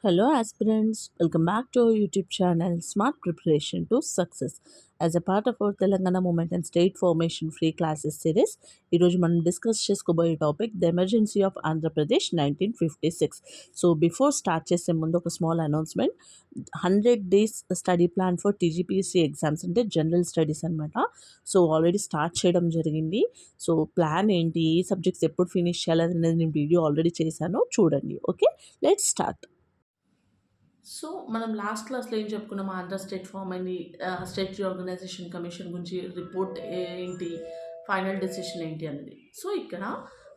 Hello, aspirants. Welcome back to our YouTube channel Smart Preparation to Success. As a part of our Telangana Movement and State Formation Free Classes series, ఈరోజు మనం discuss చేసుకోబోయే topic the emergency of Andhra Pradesh 1956. So before start చేసే ముందు ఒక small announcement. 100 days study plan for TGPSC exams అంటే general studies అనమాట. So already start చేయడం జరిగింది. సో ప్లాన్ ఏంటి, ఏ సబ్జెక్ట్స్ ఎప్పుడు ఫినిష్ చేయాలనేది నేను వీడియో ఆల్రెడీ చేశాను, చూడండి. Okay, let's start. సో మనం లాస్ట్ క్లాస్లో ఏం చెప్పుకున్నాం, ఆంధ్ర స్టేట్ ఫామ్ అయింది, స్టేట్ రీఆర్గనైజేషన్ కమిషన్ గురించి రిపోర్ట్ ఏంటి, ఫైనల్ డెసిషన్ ఏంటి అనేది. సో ఇక్కడ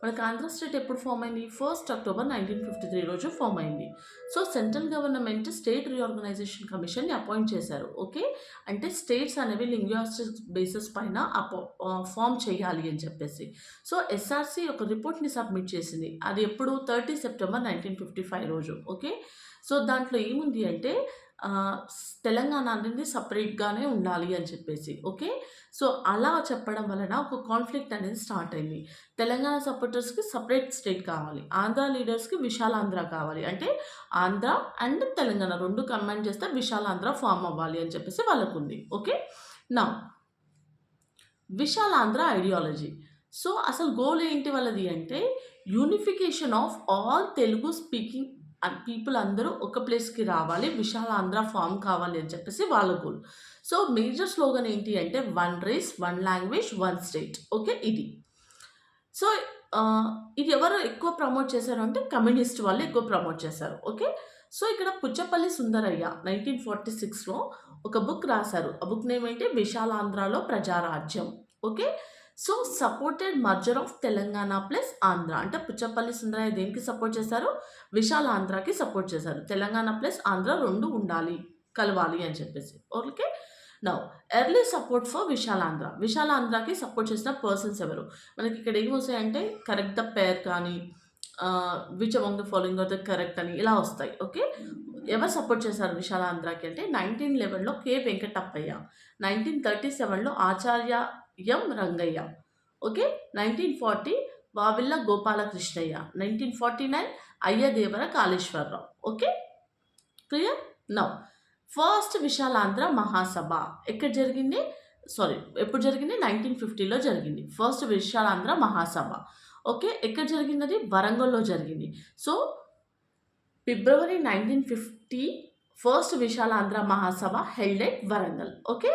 మనకు ఆంధ్ర స్టేట్ ఎప్పుడు ఫామ్ అయింది, 1st October 1953 రోజు ఫామ్ అయింది. So central government state reorganisation కమిషన్ని అపాయింట్ చేశారు. ఓకే, అంటే స్టేట్స్ అనేవి లింగ్విస్టిక్ బేసిస్ పైన ఫామ్ చేయాలి అని చెప్పేసి. సో ఎస్ఆర్సి ఒక రిపోర్ట్ని సబ్మిట్ చేసింది. అది ఎప్పుడు 30 September 1955 రోజు. ఓకే, సో దాంట్లో ఏముంది అంటే తెలంగాణ అనేది సపరేట్గానే ఉండాలి అని చెప్పేసి. ఓకే, సో అలా చెప్పడం వలన ఒక కాన్ఫ్లిక్ట్ అనేది స్టార్ట్ అయింది. తెలంగాణ సపోర్టర్స్కి సపరేట్ స్టేట్ కావాలి, ఆంధ్ర లీడర్స్కి విశాలాంధ్ర కావాలి. అంటే ఆంధ్ర అండ్ తెలంగాణ రెండు కంబైన్ చేస్తే విశాలాంధ్ర ఫామ్ అవ్వాలి అని చెప్పేసి వాళ్ళకు ఉంది. ఓకే, నా విశాలాంధ్ర ఐడియాలజీ. సో అసలు గోల్ ఏంటి వాళ్ళది అంటే unification of all Telugu speaking people అందరూ ఒక ప్లేస్కి రావాలి, విశాలాంధ్ర ఫామ్ కావాలి అని చెప్పేసి వాళ్ళ గోల్. సో మేజర్ స్లోగన్ ఏంటి అంటే 1 race 1 language 1 state. ఓకే, ఇది. సో ఇది ఎవరు ఎక్కువ ప్రమోట్ చేశారు అంటే కమ్యూనిస్ట్ వాళ్ళు ఎక్కువ ప్రమోట్ చేశారు. ఓకే, సో ఇక్కడ పుచ్చపల్లి సుందరయ్య 1946లో ఒక బుక్ రాశారు. ఆ బుక్ నేమ్ ఏంటి, విశాలాంధ్రలో Prajarajyam. Okay, so supported merger of Telangana plus Andhra. అంటే పుచ్చపల్లి సుందరయ్య దేనికి సపోర్ట్ చేశారు, విశాలాంధ్రకి సపోర్ట్ చేశారు. తెలంగాణ ప్లస్ ఆంధ్ర రెండు ఉండాలి, కలవాలి అని చెప్పేసి. Okay, now early support for Vishalandhra. విశాలాంధ్రకి సపోర్ట్ చేసిన పర్సన్స్ ఎవరు మనకి ఇక్కడ ఏమి వస్తాయంటే కరెక్ట్ ద పేర్ కానీ which among the following are the correct అని ఇలా వస్తాయి. ఓకే, ఎవరు సపోర్ట్ చేశారు విశాలాంధ్రకి అంటే 1911లో కె వెంకటప్పయ్య, 1937లో Acharya M Rangayya. Okay, 1940 Vavilla Gopalakrishnayya, 1949 Ayyadevara Kaleswararao. Okay, clear. Now first Visalaandhra Mahasabha ఎక్కడ జరిగింది, ఎప్పుడు జరిగింది, 1950లో జరిగింది ఫస్ట్ విశాలాంధ్ర మహాసభ. ఓకే, ఎక్కడ జరిగింది, వరంగల్లో జరిగింది. So February 1950 first Visalaandhra Mahasabha held at Warangal. Okay,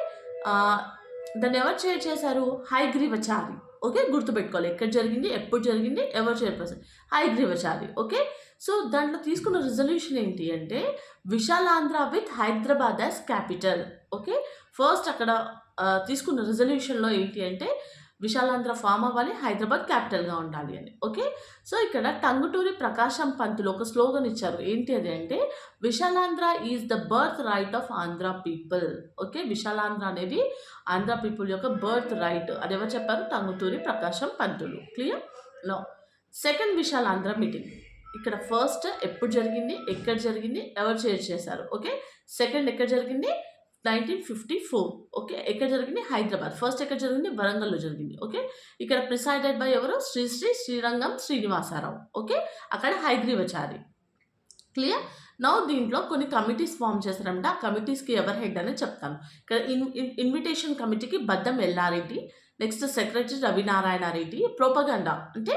దాన్ని ఎవరు చైర్ చేశారు, హయగ్రీవచారి. ఓకే, గుర్తుపెట్టుకోవాలి ఎక్కడ జరిగింది, ఎప్పుడు జరిగింది, ఎవరు చైర్పర్సన్, హయగ్రీవచారి. ఓకే, సో దాంట్లో తీసుకున్న రిజల్యూషన్ ఏంటి అంటే Visalandhra with Hyderabad as capital. Okay, first అక్కడ తీసుకున్న రిజల్యూషన్లో ఏంటి అంటే విశాలాంధ్ర ఫామ్ అవ్వాలి, హైదరాబాద్ క్యాపిటల్గా ఉండాలి అని. ఓకే, సో ఇక్కడ టంగుటూరి ప్రకాశం పంతులు ఒక స్లోగన్ ఇచ్చారు. ఏంటి అది అంటే Vishalandhra is the birth right of Andhra people. Okay, Vishalandhra అనేది ఆంధ్ర పీపుల్ యొక్క బర్త్ రైట్. అది ఎవరు చెప్పారు, Tanguturi Prakasam Pantulu. Clear. No second Vishalandhra meeting. ఇక్కడ ఫస్ట్ ఎప్పుడు జరిగింది, ఎక్కడ జరిగింది, ఎవరు చేశారు. ఓకే, సెకండ్ ఎక్కడ జరిగింది, 1954. ఓకే, ఎక్కడ జరిగింది, హైదరాబాద్. ఫస్ట్ ఎక్కడ జరిగింది, వరంగల్లో జరిగింది. ఓకే, ఇక్కడ ప్రిసైడెడ్ బై ఎవరు, శ్రీరంగం శ్రీనివాసరావు. ఓకే, అక్కడ హయగ్రీవచారి. క్లియర్. నౌ దీంట్లో కొన్ని కమిటీస్ ఫామ్ చేశారంట. ఆ కమిటీస్కి ఎవరు హెడ్ అనేది చెప్తాను. ఇక్కడ ఇన్విటేషన్ కమిటీకి Baddam Yellareddy, next secretary Ravinarayana Reddy, propaganda అంటే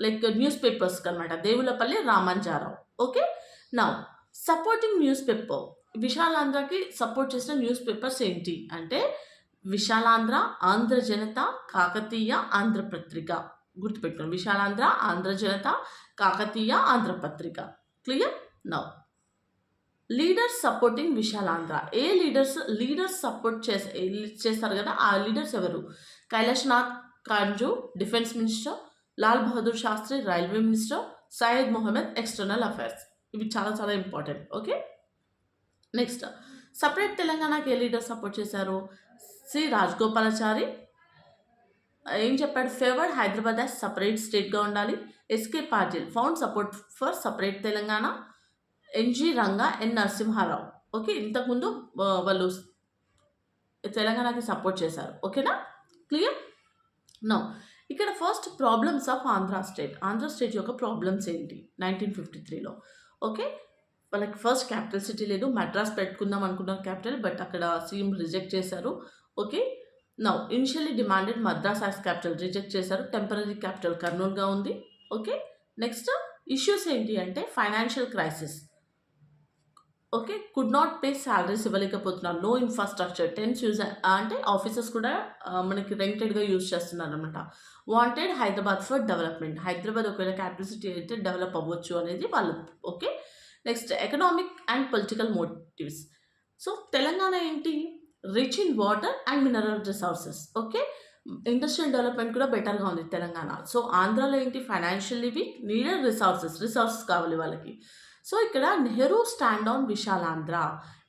లైక్ న్యూస్ పేపర్స్కి అనమాట Devulapalli Ramanjarao. Okay, now supporting newspaper. విశాలాంధ్రకి సపోర్ట్ చేసిన న్యూస్ పేపర్స్ ఏంటి అంటే విశాలాంధ్ర, ఆంధ్ర జనత, కాకతీయ, ఆంధ్రపత్రిక. గుర్తుపెట్టుకోండి, Vishalandhra, Andhra Janata, Kakatiya, Andhrapatrika. Clear. Now leaders supporting Vishalandhra. ఏ లీడర్స్ సపోర్ట్ చేస్తారు కదా, ఆ లీడర్స్ ఎవరు, Kailashnath Katju defence minister, Lal Bahadur Shastri railway minister, Syed Mohammed external affairs. ఇవి చాలా చాలా ఇంపార్టెంట్. ఓకే, నెక్స్ట్ సపరేట్ తెలంగాణకి ఏ లీడర్ సపోర్ట్ చేశారు, సి రాజగోపాలాచారి. ఏం చెప్పాడు, ఫేవర్డ్ హైదరాబాద్ యాజ్ సపరేట్ స్టేట్గా ఉండాలి. S K Patil found support for separate Telangana. N G Ranga, N Narasimha Rao. Okay, ఇంతకుముందు వాళ్ళు తెలంగాణకి సపోర్ట్ చేశారు. ఓకేనా, క్లియర్. నో ఇక్కడ first problems of Andhra state. Andhra state యొక్క ప్రాబ్లమ్స్ ఏంటి 1953లో. ఓకే, వాళ్ళకి ఫస్ట్ క్యాపిటల్ సిటీ లేదు. మద్రాస్ పెట్టుకుందాం అనుకున్నారు క్యాపిటల్. బట్ అక్కడ సీఎం రిజెక్ట్ చేశారు. Okay. Now initially demanded Madras as capital, reject చేశారు. టెంపరరీ క్యాపిటల్ కర్నూలుగా ఉంది. ఓకే. నెక్స్ట్ ఇష్యూస్ ఏంటి అంటే financial crisis. Okay. Could not pay salaries ఇవ్వలేకపోతున్నారు. No infrastructure. టెన్స్ యూజ్ అంటే ఆఫీసెస్ కూడా మనకి రెంటెడ్‌గా యూజ్ చేస్తున్నారనమాట. Wanted Hyderabad for development. Hyderabad ఒకవేళ క్యాపిటల్ సిటీ అయితే డెవలప్ అవ్వచ్చు అనేది వాళ్ళు. Okay. Next economic and political motives. So Telangana ఏంటి? Rich in water and mineral resources. Okay. Industrial development కూడా బెటర్‌గా ఉంది తెలంగాణ. సో ఆంధ్రాలో ఏంటి? ఫైనాన్షియల్లీ వీక్, నీడెడ్ రిసోర్సెస్ కావాలి వాళ్ళకి. సో ఇక్కడ నెహ్రూ స్టాండ్ ఆన్ విశాలాంధ్ర.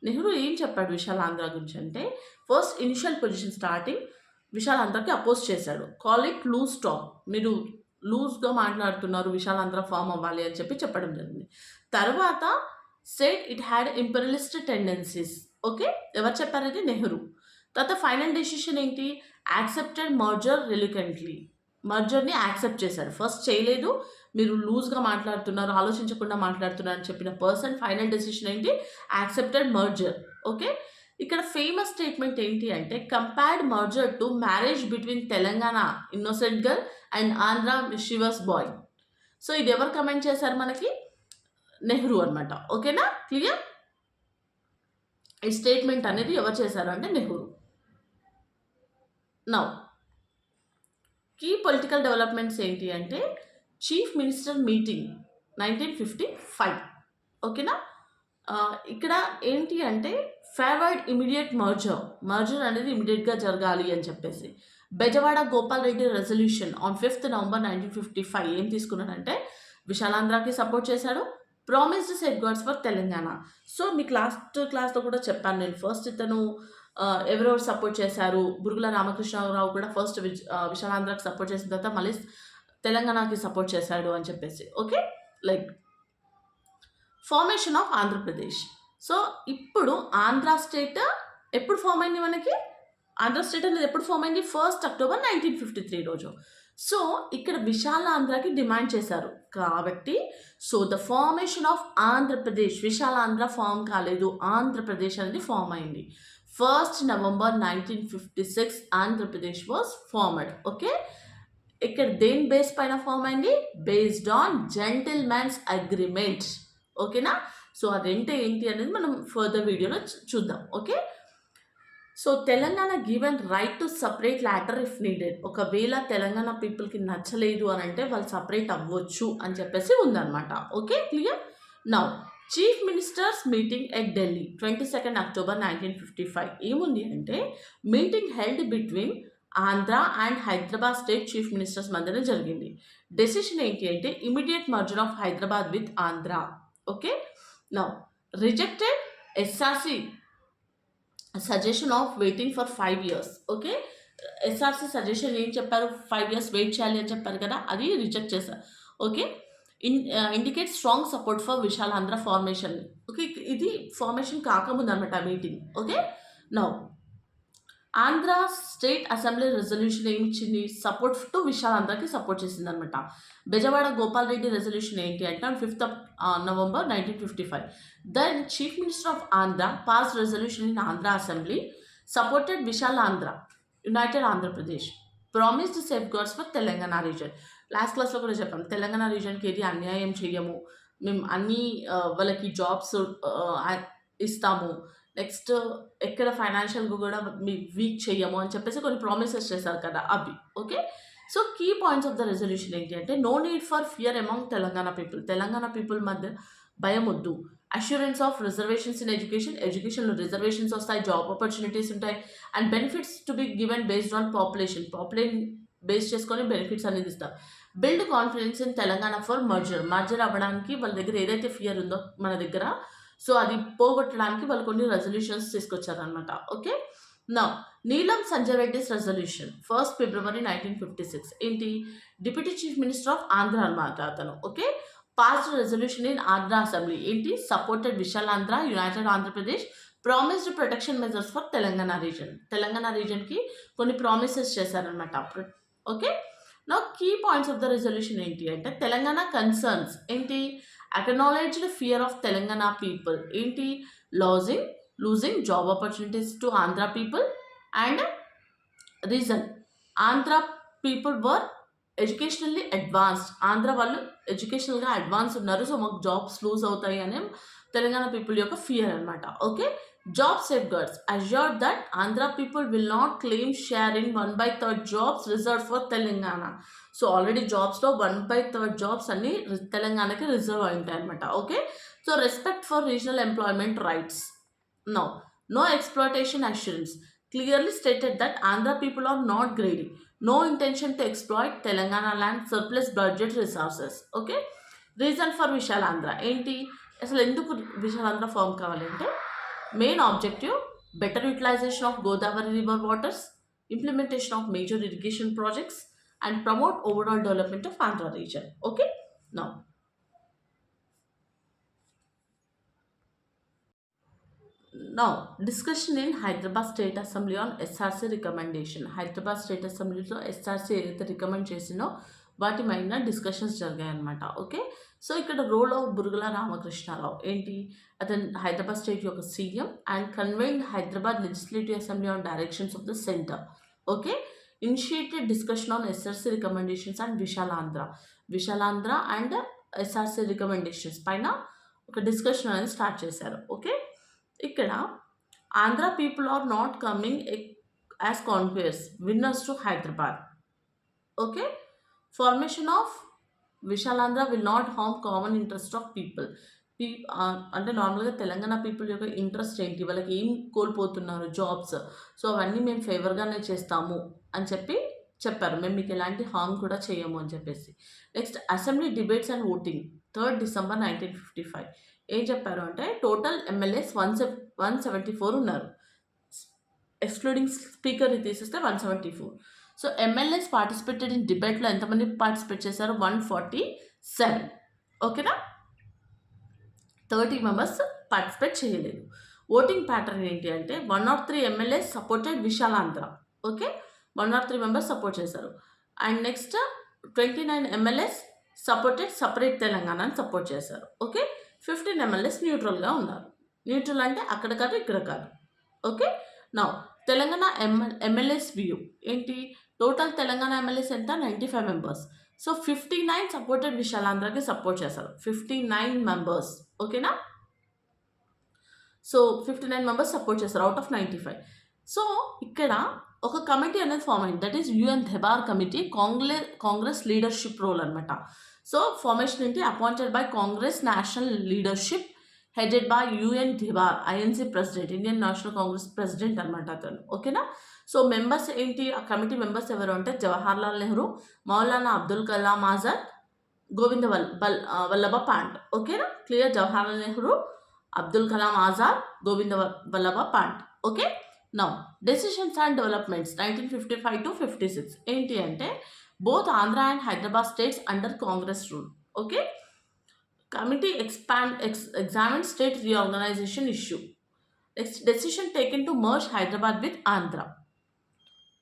నెహ్రూ ఏం చెప్పాడు విశాలాంధ్ర గురించి అంటే ఫస్ట్ ఇనిషియల్ పొజిషన్ స్టార్టింగ్ విశాలాంధ్రకి అపోజ్ చేశాడు. Call it loose talk. మీరు లూజ్‌గా మాట్లాడుతున్నారు, విశాలాంధ్ర ఫార్మ్ అవ్వాలి అని చెప్పడం జరిగింది. తర్వాత said it had imperialist tendencies. Okay. ఎవరు చెప్పారు ఇది? నెహ్రూ. తర్వాత ఫైనల్ డెసిషన్ ఏంటి? Accepted merger reluctantly. మర్జర్‌ని యాక్సెప్ట్ చేశాడు. ఫస్ట్ చేయలేదు. మీరు లూజ్‌గా మాట్లాడుతున్నారు, ఆలోచించకుండా మాట్లాడుతున్నారు అని చెప్పిన పర్సన్ ఫైనల్ డెసిషన్ ఏంటి? Accepted merger. ఓకే. ఇక్కడ ఫేమస్ స్టేట్మెంట్ ఏంటి అంటే compared merger to marriage between Telangana innocent girl and Andhra mischievous boy. So ఇది ఎవరు కమెంట్ చేశారు మనకి? నెహ్రూ అనమాట. ఓకేనా? క్లియర్? ఈ స్టేట్మెంట్ అనేది ఎవరు చేశారు అంటే Nehru. Now key political developments ఏంటి అంటే చీఫ్ మినిస్టర్ మీటింగ్ 1955. ఓకేనా? ఇక్కడ ఏంటి అంటే ఫేవర్డ్ ఇమీడియట్ మర్జర్ అనేది ఇమీడియట్‌గా జరగాలి అని చెప్పేసి. Bezawada Gopal Reddy resolution on 5th November 1955 ఏం తీసుకున్నాడంటే విశాలాంధ్రకి సపోర్ట్ చేశాడు. Promised safeguards for Telangana. So మీకు లాస్ట్ క్లాస్‌లో కూడా చెప్పాను నేను. ఫస్ట్ ఇతను ఎవరెవరు సపోర్ట్ చేశారు? బురుగుల రామకృష్ణారావు కూడా ఫస్ట్ విశాలాంధ్రకి సపోర్ట్ చేసిన తర్వాత మళ్ళీ తెలంగాణకి సపోర్ట్ చేశాడు అని చెప్పేసి. Okay. Like formation of Andhra Pradesh. So ఇప్పుడు ఆంధ్ర స్టేట్ ఎప్పుడు ఫామ్ అయింది మనకి? ఆంధ్ర స్టేట్ అనేది ఎప్పుడు ఫామ్ అయింది? 1st October 1953 రోజు. సో ఇక్కడ విశాలాంధ్రకి డిమాండ్ చేశారు కాబట్టి so the formation of Andhra Pradesh, Visalandhra form కాలేదు, ఆంధ్రప్రదేశ్ అనేది ఫామ్ అయింది. 1st November 1956 Andhra Pradesh was formed. Okay. ఇక్కడ దేని బేస్ పైన ఫామ్ అయింది? Based on gentlemen's agreement. ఓకేనా? సో అదేంటి ఏంటి అనేది మనం ఫర్దర్ వీడియోలో చూద్దాం. ఓకే. So Telangana given right to separate later if needed. ఒకవేళ తెలంగాణ పీపుల్కి నచ్చలేదు అని అంటే వాళ్ళు సపరేట్ అవ్వచ్చు అని చెప్పేసి ఉందన్నమాట. Okay. Clear? Now chief ministers meeting at Delhi 22nd October 1955 ఏముంది అంటే meeting held between Andhra and Hyderabad state chief ministers మధ్యన జరిగింది. డెసిషన్ ఏంటి అంటే immediate merger of Hyderabad with Andhra. Okay. Now rejected SRC suggestion of waiting for 5 years. Okay. SRC suggestion ఏం చెప్పారు? 5 years wait చేయాలి అని చెప్పారు కదా, అది రిజెక్ట్ చేశారు. Okay. Indicate strong support for Visalandhra formation. Okay. ఇది ఫార్మేషన్ కాకముందు అనమాట meeting. Okay. Now Andhra state assembly resolution ఏమి ఇచ్చింది? సపోర్ట్ టు విశాలాంధ్రకి సపోర్ట్ చేసింది అనమాట. బెజవాడ గోపాల్ రెడ్డి రెజల్యూషన్ ఏంటి అంటే on 5th November 1955 then chief minister of Andhra pass resolution in Andhra assembly supported Visalaandhra united Andhra Pradesh promised safeguards for Telangana region. Last క్లాస్లో కూడా చెప్పాం తెలంగాణ రీజన్కి ఏది అన్యాయం చేయము, మేము అన్ని వాళ్ళకి జాబ్స్ ఇస్తాము, నెక్స్ట్ ఎక్కడ ఫైనాన్షియల్గా కూడా మీ వీక్ చెయ్యము అని చెప్పేసి కొన్ని ప్రామిసెస్ చేశారు కదా అవి. Okay. So key points of the resolution ఏంటి అంటే no need for fear among Telangana people. Telangana people మధ్య భయం వద్దు. అష్యూరెన్స్ ఆఫ్ రిజర్వేషన్స్ ఇన్ ఎడ్యుకేషన్లో రిజర్వేషన్స్ వస్తాయి, జాబ్ ఆపర్చునిటీస్ ఉంటాయి and benefits to be given based on population base చేసుకొని బెనిఫిట్స్ అనేది ఇస్తారు. Build confidence in Telangana for merger అవ్వడానికి వాళ్ళ దగ్గర ఏదైతే ఫియర్ ఉందో మన దగ్గర, సో అది పోగొట్టడానికి వాళ్ళు కొన్ని రెజల్యూషన్స్ తీసుకొచ్చారనమాట. ఓకే. నా నీలం Sanjay Reddy's resolution 1st February 1956 ఏంటి? Deputy chief minister of Andhra అనమాట అతను. Okay. Passed resolution in Andhra assembly ఏంటి? Supported Visalaandhra united Andhra Pradesh promised protection measures for Telangana region. Telangana రీజన్కి కొన్ని ప్రామిసెస్ చేశారనమాట. ఓకే. నా key points of the resolution ఏంటి అంటే తెలంగాణ కన్సర్న్స్ ఏంటి? Acknowledged fear of Telangana people ఏంటి, losing job opportunities to Andhra people. And reason, Andhra people were educationally advanced, Andhra వాళ్ళు ఎడ్యుకేషనల్గా అడ్వాన్స్ ఉన్నారు, సో మాకు జాబ్స్ లూజ్ అవుతాయి అనే తెలంగాణ పీపుల్ యొక్క ఫియర్ అనమాట. Okay, job safeguards assured that Andhra people will not claim share in 1/3 jobs reserve for Telangana. So already జాబ్స్లో 1/3 jobs అన్ని తెలంగాణకి రిజర్వ్ అయి ఉంటాయి అనమాట. Okay, so respect for regional employment rights. No exploitation assurance. Clearly stated that Andhra people are not greedy. No intention to exploit Telangana land surplus budget resources. Okay. Reason for Vishal Andhra. ఏంటి అసలు ఎందుకు Vishal Andhra form కావాలంటే main objective better utilization of Godavari river waters, implementation of major irrigation projects and promote overall development of Andhra region. Okay, Now, discussion in Hyderabad State Assembly on SRC recommendation. Hyderabad state అసెంబ్లీలో SRC ఏదైతే recommend చేసిందో వాటి పైన discussions జరిగాయి అనమాట. Okay, so ఇక్కడ role of Burugula Ramakrishnarao ఏంటి, అతను హైదరాబాద్ స్టేట్ యొక్క CM and convened Hyderabad legislative assembly on directions of the centre. Okay, initiated discussion on SRC recommendations and Vishal Andhra and SRC recommendations పైన ఒక డిస్కషన్ అనేది స్టార్ట్ చేశారు. ఓకే, ఇక్కడ Andhra people are not coming as conquerors winners to Hyderabad. Okay, formation of Vishal Andhra will not harm common interest of people. అంటే నార్మల్గా Telangana people యొక్క interest ఏంటి, వాళ్ళకి ఏం కోల్పోతున్నారు జాబ్స్, సో అవన్నీ మేము ఫేవర్గానే చేస్తాము అని చెప్పారు, మేము మీకు ఎలాంటి హార్మ్ కూడా చేయము అని చెప్పేసి. Next assembly debates and voting 3 December 1955. ఏం చెప్పారు అంటే టోటల్ ఎమ్మెల్యేస్ 174 ఉన్నారు, ఎక్స్క్లూడింగ్ స్పీకర్ తీసేస్తే 174. సో ఎమ్మెల్యేస్ పార్టిసిపేటెడ్ ఇన్ డిబేట్లో ఎంతమంది పార్టిసిపేట్ చేశారు, 147. ఓకేనా, 30 members పార్టిసిపేట్ చేయలేదు. ఓటింగ్ ప్యాటర్న్ ఏంటి అంటే 103 MLAs supported Vishal Andhra. Okay, 103 members support చేశారు. And next 29 MLAs supported separate Telangana అని సపోర్ట్ చేశారు. ఓకే, 15 ఎమ్మెల్యేస్ న్యూట్రల్గా ఉన్నారు. న్యూట్రల్ అంటే అక్కడ కాదు ఇక్కడ కాదు. Okay, now Telangana MLAs view ఏంటి, టోటల్ తెలంగాణ ఎమ్మెల్యేస్ ఎంత, 95 members. సో 59 సపోర్టెడ్ విశాల్ ఆంధ్రకి సపోర్ట్ చేశారు, 59 members. ఓకేనా, సో 59 members సపోర్ట్ చేశారు అవుట్ ఆఫ్ 95. సో ఇక్కడ ఒక కమిటీ అనేది ఫామ్ అయింది, that is U N Dhebar committee, Congress leadership role అనమాట. సో ఫార్మేషన్ ఏంటి, appointed by Congress national leadership headed by U N Dhebar, INC president, Indian National Congress president అనమాట అతను. ఓకేనా, సో మెంబర్స్ ఏంటి, ఆ కమిటీ మెంబర్స్ ఎవరు అంటే జవహర్లాల్ నెహ్రూ, మౌలానా అబ్దుల్ కలాం ఆజాద్, గోవింద వల్లభ పాంట్. ఓకేనా, clear, Jawaharlal Nehru, Abdul Kalam Azad, Govind Vallabh Pant. Okay, now decisions and developments 1955 to 56 ఏంటి అంటే both Andhra and Hyderabad states under Congress rule. Okay, committee examined state reorganization issue. Next, decision taken to merge Hyderabad with Andhra.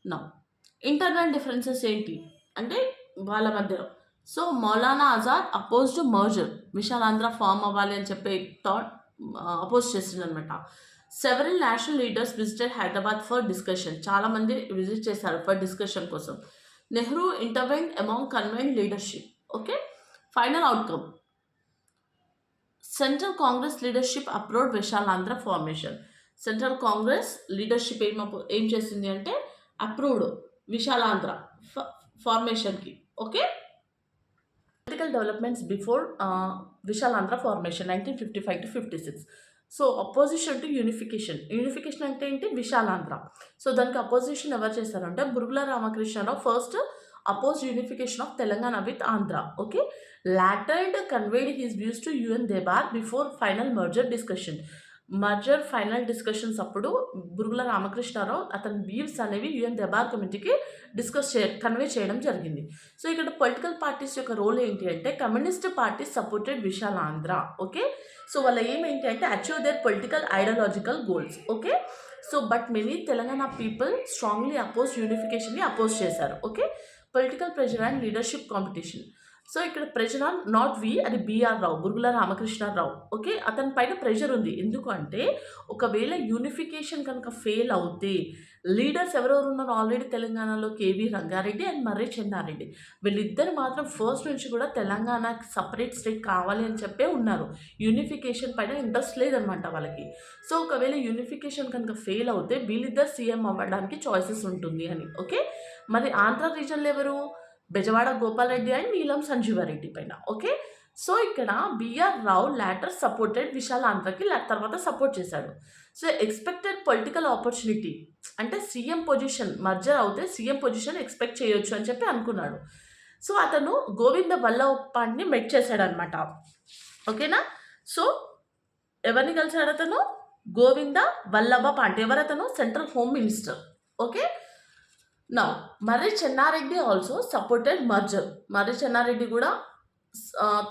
Now, internal differences ఏంటి అంటే వాళ్ళ మధ్యలో. So Maulana Azad oppose to merger, Vishal Andhra form అవ్వాలి అని చెప్పి oppose చేసిందనమాట. Several national leaders visited Hyderabad for discussion, చాలామంది visit చేశారు ఫర్ డిస్కషన్ కోసం. Nehru intervened among convent leadership. Okay, final outcome central Congress leadership approved Vishal Andhra formation. Central Congress leadership ఏం చేసింది అంటే అప్రూవ్డ్ విశాల్ ఆంధ్ర ఫార్మేషన్కి. Okay, political developments before Vishal Andhra formation 1955 to 56. So opposition to unification అంటే ఏంటి, Vishal Andhra. So దానికి అపోజిషన్ ఎవరు చేశారంటే Burugula Ramakrishnarao first oppose unification of Telangana with Andhra. Okay, later conveyed his views to U N Dhebar before final final discussions అప్పుడు బురుగుల రామకృష్ణరావు అతని వ్యూస్ అనేవి యుఎన్ ధెబార్ కమిటీకి కన్వే చేయడం జరిగింది. సో ఇక్కడ పొలిటికల్ పార్టీస్ యొక్క రోల్ ఏంటి అంటే communist parties supported Vishal Andhra. Okay, so వాళ్ళ ఏం ఏంటి అంటే achieve their political ideological goals. Okay, so but many Telangana people strongly oppose యూనిఫికేషన్ని అపోజ్ చేశారు. Okay, political pressure and leadership competition. So ఇక్కడ ప్రెషర్ ఆన్ నాట్ వి, అది బిఆర్ రావు, బురుగుల రామకృష్ణారావు. ఓకే. అతని పైన ప్రెషర్ ఉంది. ఎందుకు అంటే ఒకవేళ యూనిఫికేషన్ కనుక ఫెయిల్ అవుతే లీడర్స్ ఎవరెవరు ఉన్నారు ఆల్రెడీ తెలంగాణలో కేవీ రంగారెడ్డి అండ్ మర్రి చెన్నారెడ్డి. వీళ్ళిద్దరు మాత్రం ఫస్ట్ నుంచి కూడా తెలంగాణకి సపరేట్ స్టేట్ కావాలి అని చెప్పే ఉన్నారు. యూనిఫికేషన్ పైన ఇంట్రెస్ట్ లేదనమాట వాళ్ళకి. సో ఒకవేళ యూనిఫికేషన్ కనుక ఫెయిల్ అవుతే వీళ్ళిద్దరు సీఎం అవ్వడానికి చాయిసెస్ ఉంటుంది అని. ఓకే. మరి ఆంధ్ర రీజన్లో ఎవరు? బెజవాడ గోపాల్ రెడ్డి అండ్ నీలం సంజీవారెడ్డి పైన. ఓకే. సో ఇక్కడ బిఆర్ రావు లాటర్ సపోర్టెడ్ విశాల్ ఆంధ్రకి తర్వాత సపోర్ట్ చేశాడు. సో ఎక్స్‌పెక్టెడ్ పొలిటికల్ ఆపర్చునిటీ అంటే సీఎం పొజిషన్ మర్జర్ అవుతే సీఎం పొజిషన్ ఎక్స్‌పెక్ట్ చేయొచ్చు అని చెప్పి అనుకున్నాడు. సో అతను గోవింద వల్లభపాండ్‌ని మెట్ చేశాడనమాట. ఓకేనా. సో ఎవరిని కలిసాడు అతను? గోవింద వల్లభపాండ్. ఎవరతను? Central home minister. Okay. Now Marri Chennareddy also supported merger. Marri Chennareddy కూడా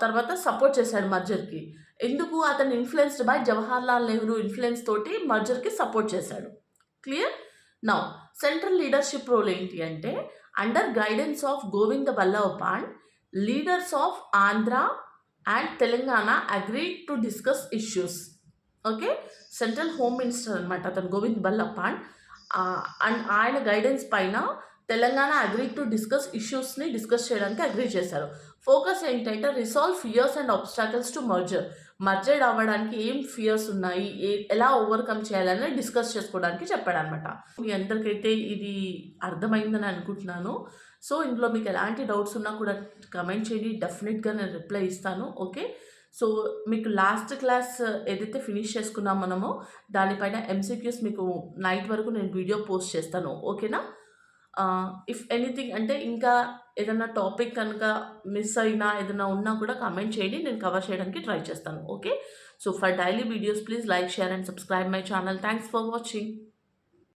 తర్వాత సపోర్ట్ చేశాడు మర్జర్కి. ఎందుకు? అతను influenced by Jawaharlal Nehru influence తోటి మర్జర్కి సపోర్ట్ చేశాడు. Clear. Now central leadership role ఏంటి అంటే under guidance of Govinda Vallabhpant leaders of Andhra and Telangana agree to discuss issues. Okay. Central home minister అనమాట అతను గోవింద్ వల్లభపాండ్. అండ్ ఆయన గైడెన్స్ పైన Telangana agree to discuss ఇష్యూస్ని discuss చేయడానికి అగ్రీ చేశారు. ఫోకస్ ఏంటంటే resolve fears and obstacles to merger అవ్వడానికి ఏం ఫియర్స్ ఉన్నాయి, ఎలా ఓవర్కమ్ చేయాలని డిస్కస్ చేసుకోవడానికి చెప్పాడనమాట. మీ అందరికైతే ఇది అర్థమైందని అనుకుంటున్నాను. సో ఇందులో మీకు ఎలాంటి డౌట్స్ ఉన్నా కూడా కమెంట్ చేయండి, డెఫినెట్గా నేను రిప్లై ఇస్తాను. ఓకే. సో మీకు లాస్ట్ క్లాస్ ఏదైతే ఫినిష్ చేసుకున్నాం మనమో దానిపైన ఎంసీక్యూస్ మీకు నైట్ వరకు నేను వీడియో పోస్ట్ చేస్తాను. ఓకేనా. ఇఫ్ ఎనీథింగ్ అంటే ఇంకా ఏదైనా టాపిక్ కనుక మిస్ అయినా ఏదైనా ఉన్నా కూడా కామెంట్ చేయండి, నేను కవర్ చేయడానికి ట్రై చేస్తాను. Okay. So for daily videos please like, share and subscribe my channel. Thanks for watching.